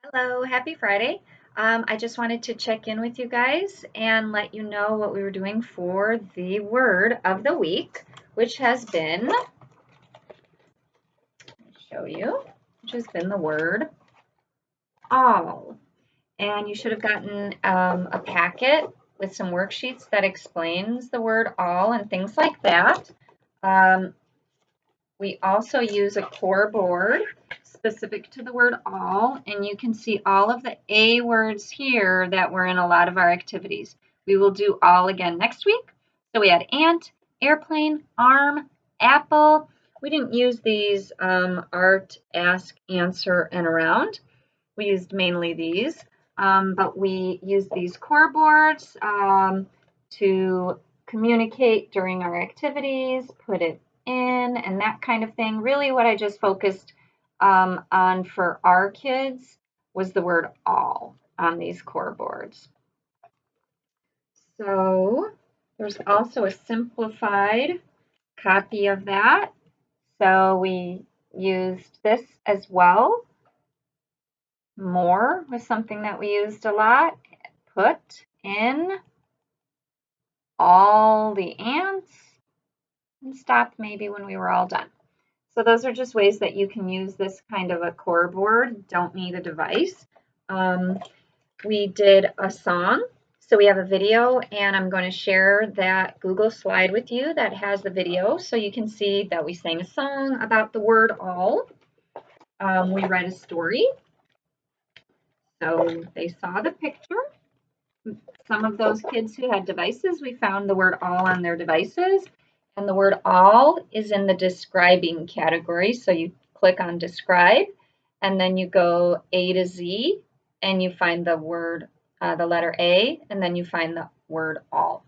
Hello, happy Friday. I just wanted to check in with you guys and let you know what we were doing for the word of the week, which has been, let me show you, which has been the word all. And you should have gotten a packet with some worksheets that explains the word all and things like that. Um, We also use a core board specific to the word all, and you can see all of the A words here that were in a lot of our activities. We will do all again next week. So we had ant, airplane, arm, apple. We didn't use these art, ask, answer, and around. We used mainly these, but we used these core boards to communicate during our activities, put it in, and that kind of thing. Really, what I just focused on for our kids was the word all on these core boards. So there's also a simplified copy of that. So we used this as well. More was something that we used a lot. Put in all the ants and stopped maybe when we were all done. So those are just ways that you can use this kind of a core board. Don't need a device. We did a song. So we have a video and I'm going to share that Google slide with you that has the video so you can see that we sang a song about the word all. We read a story. So they saw the picture. Some of those kids who had devices, we found the word all on their devices. And the word all is in the describing category. So you click on describe and then you go A to Z and you find the word, the letter A, and then you find the word all.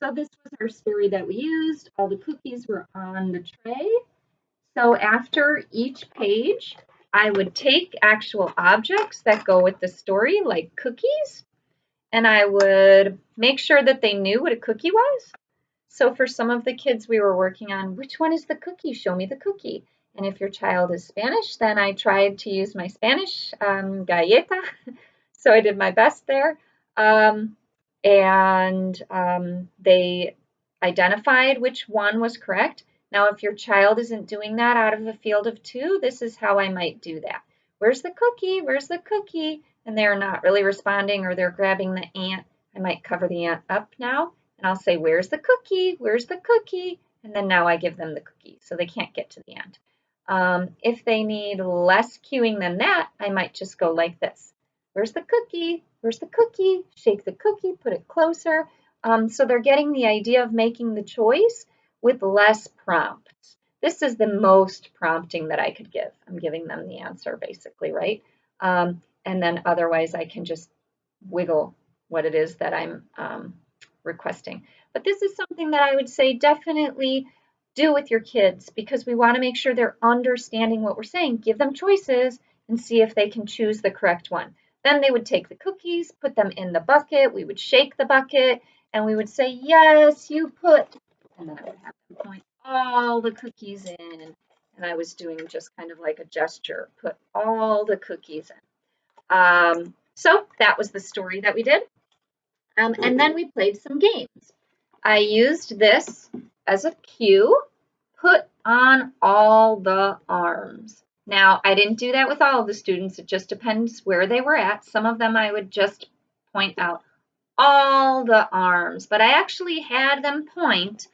So this was our story that we used. All the cookies were on the tray. So after each page, I would take actual objects that go with the story, like cookies, and I would make sure that they knew what a cookie was. So for some of the kids we were working on, which one is the cookie? Show me the cookie. And if your child is Spanish, then I tried to use my Spanish galleta. So I did my best there. And they identified which one was correct. Now, if your child isn't doing that out of a field of two, this is how I might do that. Where's the cookie? Where's the cookie? And they're not really responding or they're grabbing the ant. I might cover the ant up now and I'll say, where's the cookie? Where's the cookie? And then now I give them the cookie so they can't get to the ant. If they need less cueing than that, I might just go like this. Where's the cookie? Where's the cookie? Shake the cookie, put it closer. So they're getting the idea of making the choice with less prompts. This is the most prompting that I could give. I'm giving them the answer basically, right? And then otherwise I can just wiggle what it is that I'm requesting. But this is something that I would say definitely do with your kids because we want to make sure they're understanding what we're saying. Give them choices and see if they can choose the correct one. Then they would take the cookies, put them in the bucket. We would shake the bucket and we would say, yes, you put, and then I would have them point all the cookies in. And I was doing just kind of like a gesture, put all the cookies in. So that was the story that we did. And then we played some games. I used this as a cue, put on all the arms. Now, I didn't do that with all of the students. It just depends where they were at. Some of them I would just point out all the arms, but I actually had them point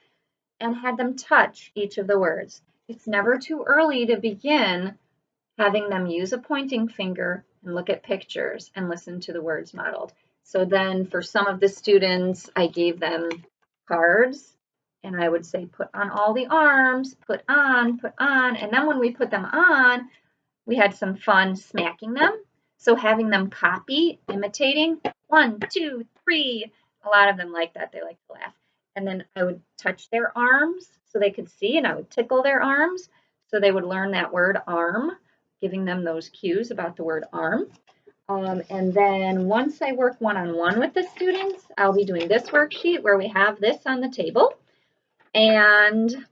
and had them touch each of the words. It's never too early to begin having them use a pointing finger and look at pictures and listen to the words modeled. So then for some of the students, I gave them cards and I would say, put on all the arms, put on, and then when we put them on, we had some fun smacking them. So having them copy, imitating, 1, 2, 3. A lot of them like that. They like to laugh. And then I would touch their arms so they could see, and I would tickle their arms so they would learn that word arm, giving them those cues about the word arm. And then once I work one-on-one with the students, I'll be doing this worksheet where we have this on the table. And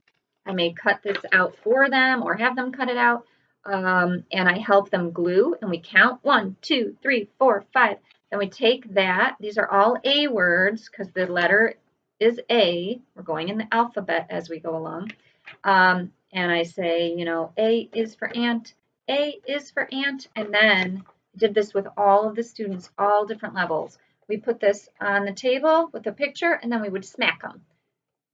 I may cut this out for them or have them cut it out. and I help them glue, and we count 1, 2, 3, 4, 5. Then we take that. These are all A words because the letter is A. We're going in the alphabet as we go along. And I say, you know, A is for ant, A is for ant. And then I did this with all of the students, all different levels. We put this on the table with a picture, and then we would smack them.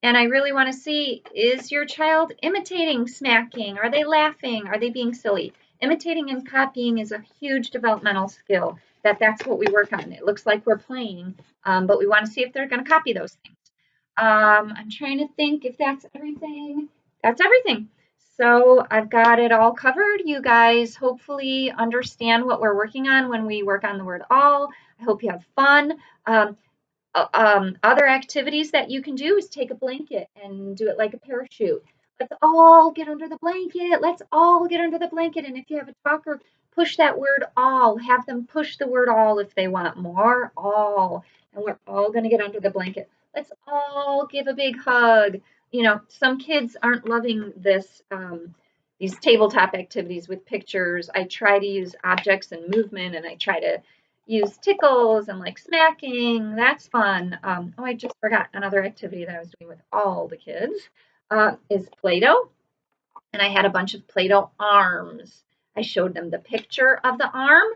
And I really want to see, is your child imitating smacking? Are they laughing? Are they being silly? Imitating and copying is a huge developmental skill. That's what we work on. It looks like we're playing, but we want to see if they're going to copy those things. I'm trying to think if that's everything. That's everything. So I've got it all covered. You guys hopefully understand what we're working on when we work on the word all. I hope you have fun. Other activities that you can do is take a blanket and do it like a parachute. Let's all get under the blanket. Let's all get under the blanket. And if you have a talker, push that word all. Have them push the word all if they want more. All. And we're all going to get under the blanket. Let's all give a big hug. You know, some kids aren't loving this. These tabletop activities with pictures. I try to use objects and movement, and I try to use tickles and like smacking. That's fun. Oh, I just forgot another activity that I was doing with all the kids is Play-Doh. And I had a bunch of Play-Doh arms. I showed them the picture of the arm.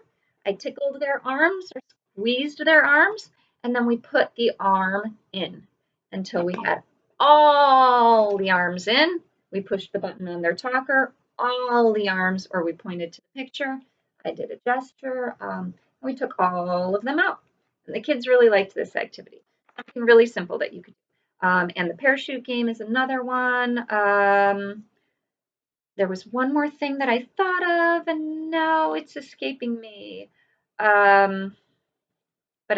I tickled their arms or squeezed their arms. And then we put the arm in until we had all the arms in. We pushed the button on their talker, all the arms, or we pointed to the picture. I did a gesture. We took all of them out. And the kids really liked this activity. Something really simple that you could do. And the parachute game is another one. There was one more thing that I thought of, and now it's escaping me. But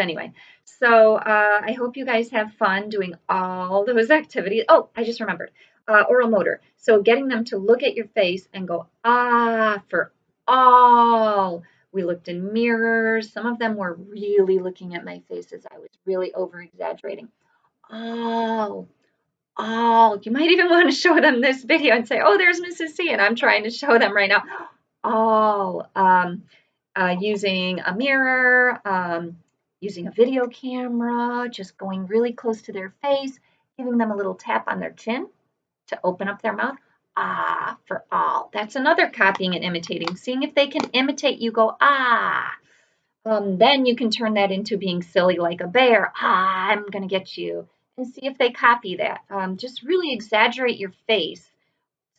anyway, so I hope you guys have fun doing all those activities. Oh, I just remembered. Oral motor. So getting them to look at your face and go, ah, for all. We looked in mirrors. Some of them were really looking at my face as I was really over exaggerating. All. All. You might even want to show them this video and say, oh, there's Mrs. C, and I'm trying to show them right now. All. Using a mirror, using a video camera, just going really close to their face, giving them a little tap on their chin to open up their mouth. Ah, for all. That's another copying and imitating. Seeing if they can imitate you go, ah. Then you can turn that into being silly like a bear. Ah, I'm going to get you. And see if they copy that. Just really exaggerate your face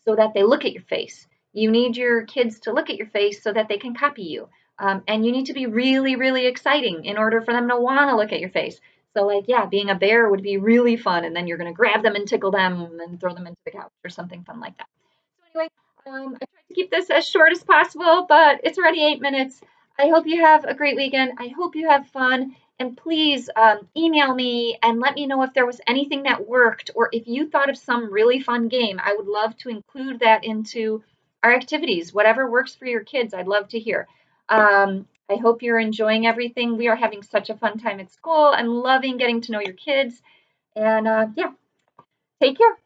so that they look at your face. You need your kids to look at your face so that they can copy you. And you need to be really, really exciting in order for them to want to look at your face. So, like, yeah, being a bear would be really fun. And then you're going to grab them and tickle them and throw them into the couch or something fun like that. So, anyway, I tried to keep this as short as possible, but it's already 8 minutes. I hope you have a great weekend. I hope you have fun. And please email me and let me know if there was anything that worked or if you thought of some really fun game. I would love to include that into our activities. Whatever works for your kids, I'd love to hear. I hope you're enjoying everything. We are having such a fun time at school. I'm loving getting to know your kids. And yeah, take care.